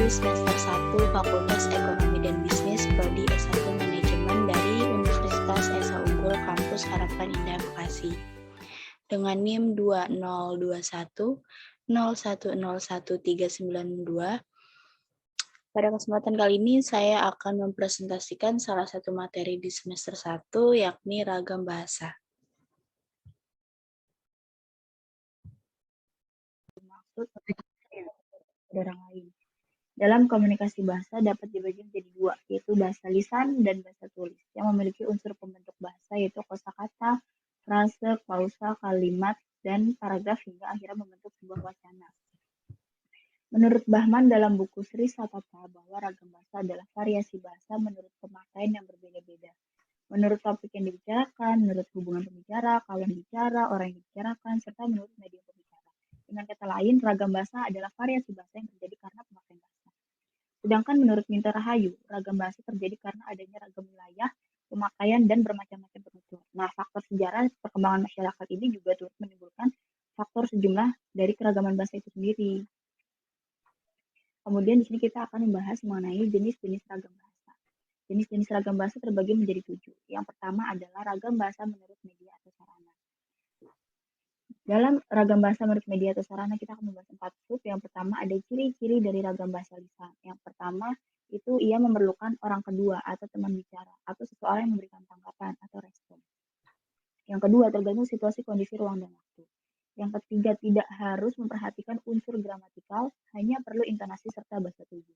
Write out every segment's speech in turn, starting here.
semester 1 Fakultas Ekonomi dan Bisnis Prodi S1 Manajemen dari Universitas Esa Unggul Kampus Harapan Indah Bekasi. Dengan NIM 2021 01011392. Pada kesempatan kali ini saya akan mempresentasikan salah satu materi di semester 1 yakni ragam bahasa. Maksud orang lain. Dalam komunikasi bahasa dapat dibagi menjadi dua, yaitu bahasa lisan dan bahasa tulis, yang memiliki unsur pembentuk bahasa yaitu kosakata, frase, klausa, kalimat, dan paragraf hingga akhirnya membentuk sebuah wacana. Menurut Bahman dalam buku Sri Satata bahwa ragam bahasa adalah variasi bahasa menurut pemakaian yang berbeda-beda. Menurut topik yang dibicarakan, menurut hubungan pembicara, kawan bicara, orang yang dibicarakan, serta menurut media pembicara. Dengan kata lain, ragam bahasa adalah variasi bahasa yang terjadi karena pemakaian bahasa. Sedangkan menurut Minto Rahayu, ragam bahasa terjadi karena adanya ragam wilayah, pemakaian, dan bermacam-macam penutur. Nah, faktor sejarah perkembangan masyarakat ini juga turut menimbulkan faktor sejumlah dari keragaman bahasa itu sendiri. Kemudian di sini kita akan membahas mengenai jenis-jenis ragam bahasa. Jenis-jenis ragam bahasa terbagi menjadi 7. Yang pertama adalah ragam bahasa menurut media atau sarana. Dalam ragam bahasa menurut media atau sarana kita akan membahas 4 sub. Yang pertama ada ciri-ciri dari ragam bahasa lisan. Yang pertama itu ia memerlukan orang kedua atau teman bicara atau seseorang yang memberikan tanggapan atau respon. Yang kedua tergantung situasi, kondisi, ruang, dan waktu. Yang ketiga tidak harus memperhatikan unsur gramatikal, hanya perlu intonasi serta bahasa tubuh.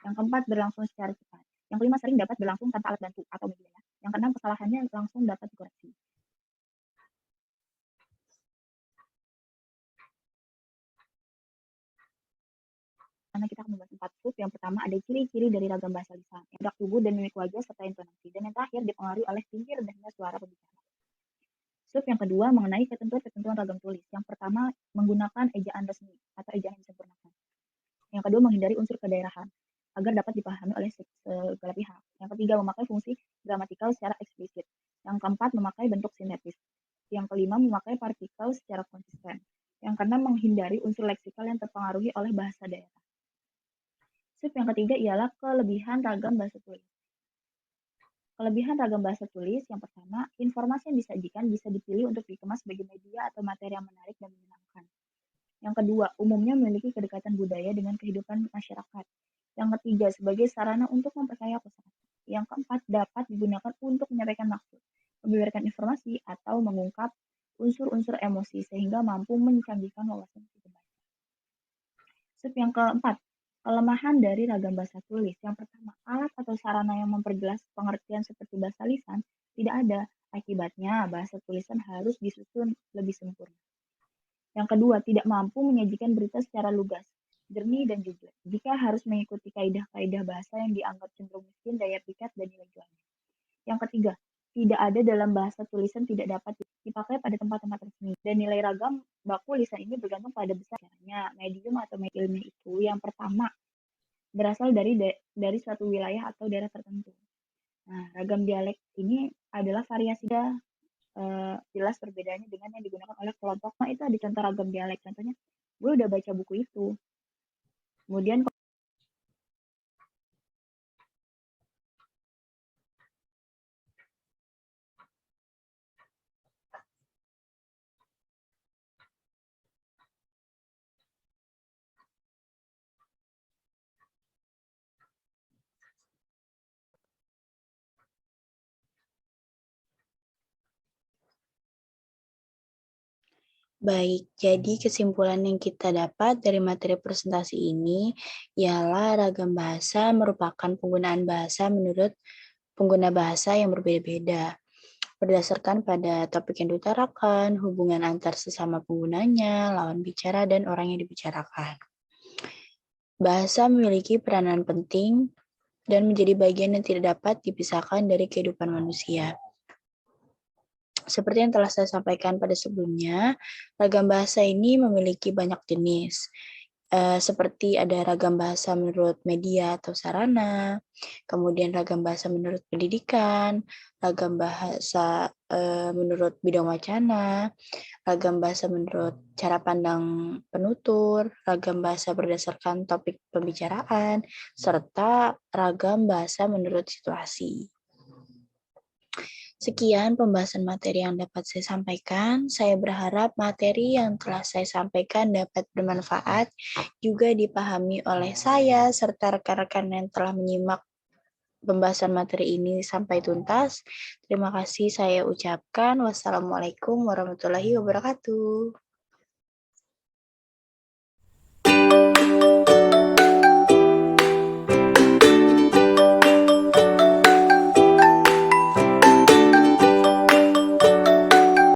Yang keempat berlangsung secara cepat. Yang kelima sering dapat berlangsung tanpa alat bantu atau media. Yang keenam kesalahannya langsung dapat dikoreksi. Karena kita akan membahas 4 sub. Yang pertama ada ciri-ciri dari ragam bahasa lisan, gerak tubuh dan mimik wajah serta intonasi. Dan yang terakhir dipengaruhi oleh tinggi rendahnya suara pembicara. Sub yang kedua mengenai ketentuan-ketentuan ragam tulis. Yang pertama menggunakan ejaan resmi atau ejaan yang disempurnakan. Yang kedua menghindari unsur kedaerahan agar dapat dipahami oleh segala pihak. Yang ketiga memakai fungsi gramatikal secara eksplisit. Yang keempat memakai bentuk sintetis. Yang kelima memakai partikel secara konsisten. Yang keenam menghindari unsur leksikal yang terpengaruhi oleh bahasa daerah. Sub yang ketiga ialah kelebihan ragam bahasa tulis. Kelebihan ragam bahasa tulis yang pertama, informasi yang disajikan bisa dipilih untuk dikemas sebagai media atau materi yang menarik dan menyenangkan. Yang kedua, umumnya memiliki kedekatan budaya dengan kehidupan masyarakat. Yang ketiga, sebagai sarana untuk memperkaya kosakata. Yang keempat, dapat digunakan untuk menyampaikan maksud, membeberkan informasi, atau mengungkap unsur-unsur emosi sehingga mampu mencanggihkan wawasan si pembaca. Sub yang keempat, kelemahan dari ragam bahasa tulis. Yang pertama, alat atau sarana yang memperjelas pengertian seperti bahasa lisan tidak ada. Akibatnya, bahasa tulisan harus disusun lebih sempurna. Yang kedua, tidak mampu menyajikan berita secara lugas, jernih, dan jujur. Jika harus mengikuti kaidah-kaidah bahasa yang dianggap cenderung miskin daya pikat dan nilai jualnya. Yang ketiga, tidak ada dalam bahasa tulisan tidak dapat dipakai pada tempat-tempat resmi. Dan nilai ragam baku lisan ini bergantung pada besarnya medium atau media ilmiah itu. Yang pertama, berasal dari suatu wilayah atau daerah tertentu. Nah, ragam dialek ini adalah variasi jelas perbedaannya dengan yang digunakan oleh kelompok. Nah, itu ada contoh ragam dialek. Contohnya, gue udah baca buku itu. Kemudian Baik, jadi kesimpulan yang kita dapat dari materi presentasi ini ialah ragam bahasa merupakan penggunaan bahasa menurut pengguna bahasa yang berbeda-beda. Berdasarkan pada topik yang diutarakan, hubungan antar sesama penggunanya, lawan bicara, dan orang yang dibicarakan. Bahasa memiliki peranan penting dan menjadi bagian yang tidak dapat dipisahkan dari kehidupan manusia. Seperti yang telah saya sampaikan pada sebelumnya, ragam bahasa ini memiliki banyak jenis. seperti ada ragam bahasa menurut media atau sarana, kemudian ragam bahasa menurut pendidikan, ragam bahasa menurut bidang wacana, ragam bahasa menurut cara pandang penutur, ragam bahasa berdasarkan topik pembicaraan, serta ragam bahasa menurut situasi. Sekian pembahasan materi yang dapat saya sampaikan. Saya berharap materi yang telah saya sampaikan dapat bermanfaat, juga dipahami oleh saya serta rekan-rekan yang telah menyimak pembahasan materi ini sampai tuntas. Terima kasih saya ucapkan. Wassalamualaikum warahmatullahi wabarakatuh.